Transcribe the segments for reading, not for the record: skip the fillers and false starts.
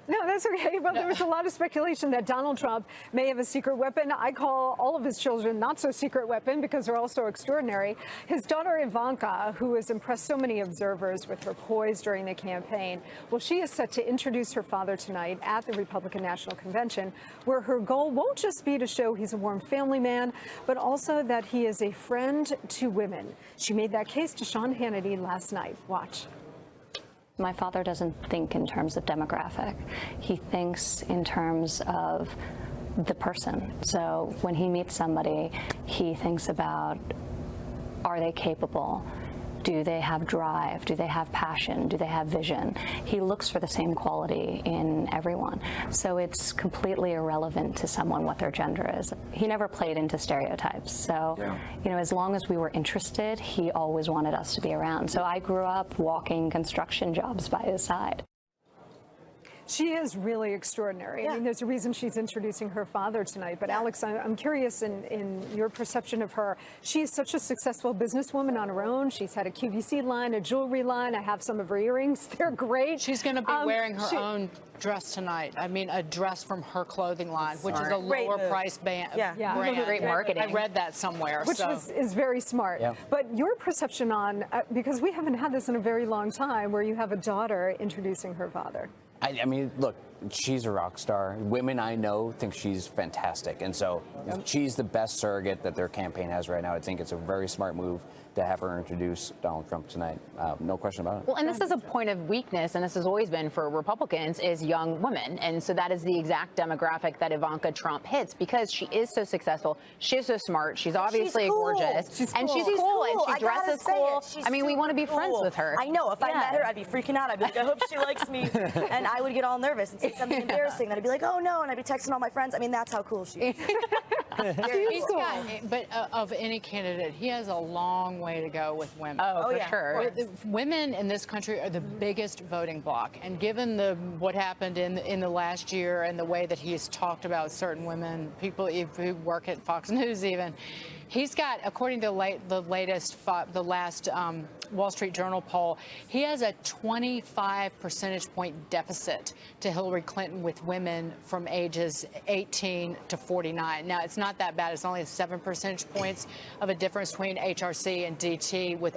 No, that's okay. But there was a lot of speculation that Donald Trump may have a secret weapon. I call all of his children not so secret weapon because they're all so extraordinary. His daughter Ivanka, who has impressed so many observers with her poise during the campaign, well, she is set to introduce her father tonight at the Republican National Convention, where her goal won't just be to show he's a warm family man, but also that he is a friend to women. She made that case to Sean Hannity last night. Watch. My father doesn't think in terms of demographic. He thinks in terms of the person. So when he meets somebody, he thinks about, are they capable? Do they have drive? Do they have passion? Do they have vision? He looks for the same quality in everyone. So it's completely irrelevant to someone what their gender is. He never played into stereotypes. So, you know, as long as we were interested, he always wanted us to be around. So I grew up walking construction jobs by his side. She is really extraordinary. I mean, there's a reason she's introducing her father tonight. But Alex, I'm curious in your perception of her. She is such a successful businesswoman on her own. She's had a QVC line, a jewelry line. I have some of her earrings. They're great. She's going to be wearing her own dress tonight. I mean, a dress from her clothing line, which is a lower price brand. Great marketing. I read that somewhere. Which is very smart. But your perception on, because we haven't had this in a very long time, where you have a daughter introducing her father. I mean, look, she's a rock star. Women I know think she's fantastic. And so she's the best surrogate that their campaign has right now. I think it's a very smart move to have her introduce Donald Trump tonight. No question about it. Well, and this is a point of weakness, and this has always been for Republicans, is young women. And so that is the exact demographic that Ivanka Trump hits, because she is so successful. She's so smart. She's obviously gorgeous. She's cool. And she's cool. And she dresses cool. I mean, we want to be friends with her. I know. If I met her, I'd be freaking out. I'd be like, I hope she likes me. And I would get all nervous and say something embarrassing. Then I'd be like, oh, no. And I'd be texting all my friends. I mean, that's how cool she is. He's got, but of any candidate, he has a long way to go with women. Oh, for sure. Women in this country are the biggest voting bloc, and given what happened in the last year and the way that he's talked about certain women, people who work at Fox News even, he's got, according to the last Wall Street Journal poll, he has a 25 percentage point deficit to Hillary Clinton with women from ages 18 to 49. Now, it's not that bad. It's only 7 percentage points of a difference between HRC and DT with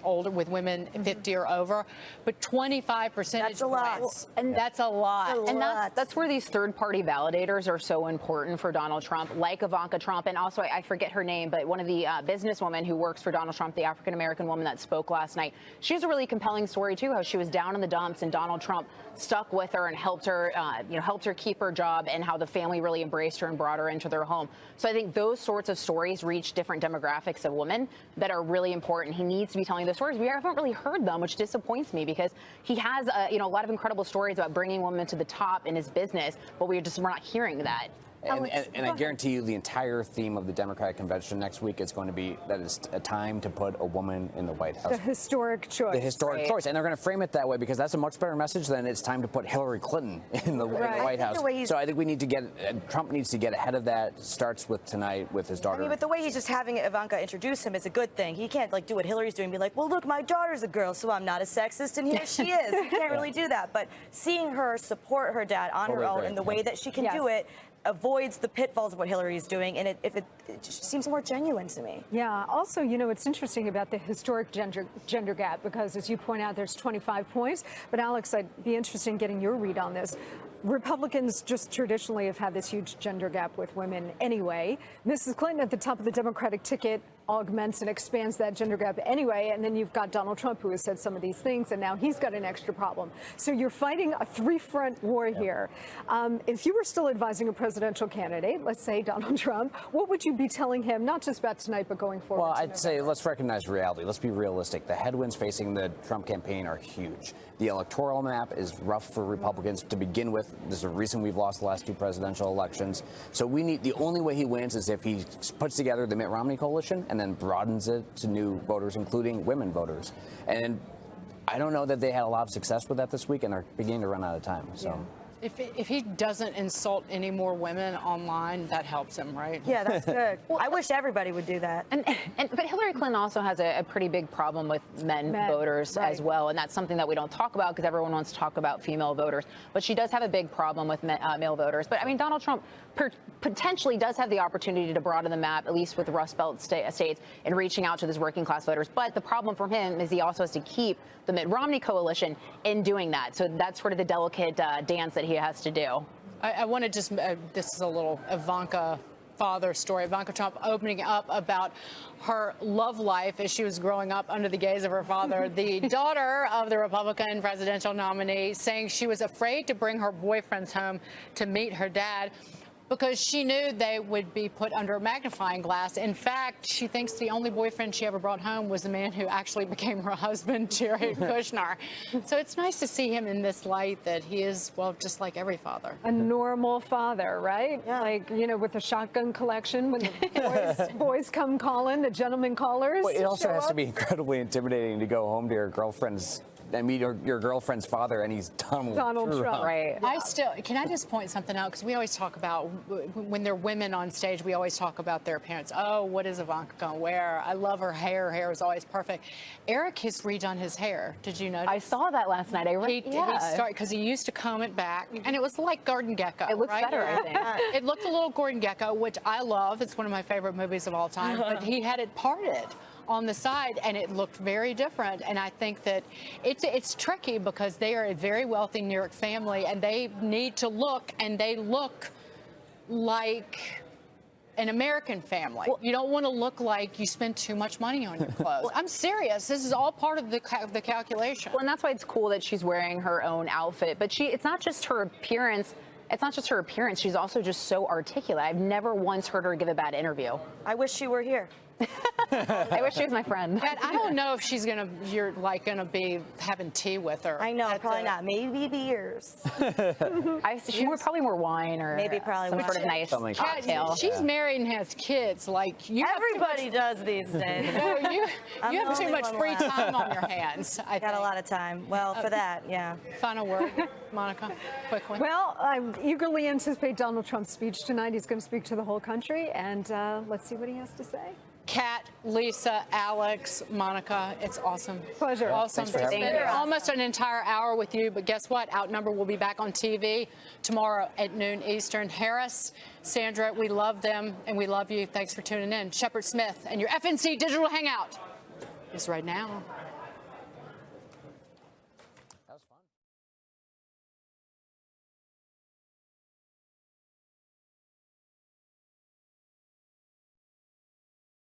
women 50 or over, but 25 percentage points. And that's a lot. And that's where these third-party validators are so important for Donald Trump, like Ivanka Trump, and also I forget her name, but one of the businesswomen who works for Donald Trump, the African-American woman that spoke last night. She has a really compelling story, too, how she was down in the dumps and Donald Trump stuck with her and helped her, helped her keep her job, and how the family really embraced her and brought her into their home. So I think those sorts of stories reach different demographics of women that are really important. He needs to be telling those stories. We haven't really heard them, which disappoints me, because he has, a lot of incredible stories about bringing women to the top in his business, but we're not hearing that. And I guarantee you the entire theme of the Democratic convention next week is going to be that it's a time to put a woman in the White House. The historic choice. The historic choice. And they're going to frame it that way because that's a much better message than it's time to put Hillary Clinton in the White House. So I think we need to Trump needs to get ahead of that. Starts with tonight with his daughter. I mean, but the way he's just having Ivanka introduce him is a good thing. He can't do what Hillary's doing and be like, well, look, my daughter's a girl, so I'm not a sexist, and here she is. He can't really do that. But seeing her support her dad on her own in the way that she can do it, avoids the pitfalls of what Hillary's doing, and it just seems more genuine to me. Yeah. Also, it's interesting about the historic gender gap, because as you point out, there's 25 points. But Alex, I'd be interested in getting your read on this. Republicans just traditionally have had this huge gender gap with women anyway. Mrs. Clinton at the top of the Democratic ticket augments and expands that gender gap anyway. And then you've got Donald Trump, who has said some of these things, and now he's got an extra problem. So you're fighting a three-front war here. If you were still advising a presidential candidate, let's say Donald Trump, what would you be telling him, not just about tonight, but going forward? Well, I'd say let's recognize reality. Let's be realistic. The headwinds facing the Trump campaign are huge. The electoral map is rough for Republicans to begin with. There's a reason we've lost the last two presidential elections. So the only way he wins is if he puts together the Mitt Romney coalition and then broadens it to new voters, including women voters. And I don't know that they had a lot of success with that this week, and they're beginning to run out of time. So. If he doesn't insult any more women online, that helps him, right? Yeah, that's good. I wish everybody would do that. But Hillary Clinton also has a pretty big problem with men voters as well, and that's something that we don't talk about because everyone wants to talk about female voters. But she does have a big problem with male voters. But I mean, Donald Trump potentially does have the opportunity to broaden the map, at least with the Rust Belt states, in reaching out to those working class voters. But the problem for him is he also has to keep the Mitt Romney coalition in doing that. So that's sort of the delicate dance that he has to do. I want to just, this is a little Ivanka father story. Ivanka Trump opening up about her love life as she was growing up under the gaze of her father, the daughter of the Republican presidential nominee, saying she was afraid to bring her boyfriends home to meet her dad because she knew they would be put under a magnifying glass. In fact, she thinks the only boyfriend she ever brought home was the man who actually became her husband, Jared Kushner. So it's nice to see him in this light that he is, well, just like every father. A normal father, right? Yeah. Like, you know, with a shotgun collection, when the boys come calling, the gentlemen callers. Well, it also has to be incredibly intimidating to go home to your girlfriend's and meet your girlfriend's father, and he's Donald Trump. Right. Can I just point something out? Because we always talk about, when there are women on stage, we always talk about their appearance. Oh, what is Ivanka going to wear? I love her hair. Her hair is always perfect. Eric has redone his hair. Did you notice? I saw that last night. He started, because he used to comb it back, and it was like Gordon Gekko. It looks right? better, I think. It looked a little Gordon Gekko, which I love. It's one of my favorite movies of all time. But he had it parted on the side, and it looked very different. And I think that it's tricky because they are a very wealthy New York family, and they need to look, and they look like an American family. Well, you don't want to look like you spend too much money on your clothes. I'm serious. This is all part of the calculation. Well, and that's why it's cool that she's wearing her own outfit. But it's not just her appearance. It's not just her appearance. She's also just so articulate. I've never once heard her give a bad interview. I wish she were here. I wish she was my friend. I don't know if you're gonna be having tea with her. I know, probably not. Maybe beers. Probably more wine or some sort of nice cocktail. She's married and has kids. Like everybody does these days. No, you have too much free time on your hands. I got a lot of time. Well, for that, yeah. Final word, Monica, quickly. Well, I eagerly anticipate Donald Trump's speech tonight. He's going to speak to the whole country, and let's see what he has to say. Kat, Lisa, Alex, Monica, it's awesome. Pleasure. Awesome. Thanks for having me. Almost an entire hour with you, but guess what? Outnumbered will be back on TV tomorrow at noon Eastern. Harris, Sandra, we love them and we love you. Thanks for tuning in. Shepard Smith and your FNC Digital Hangout is right now.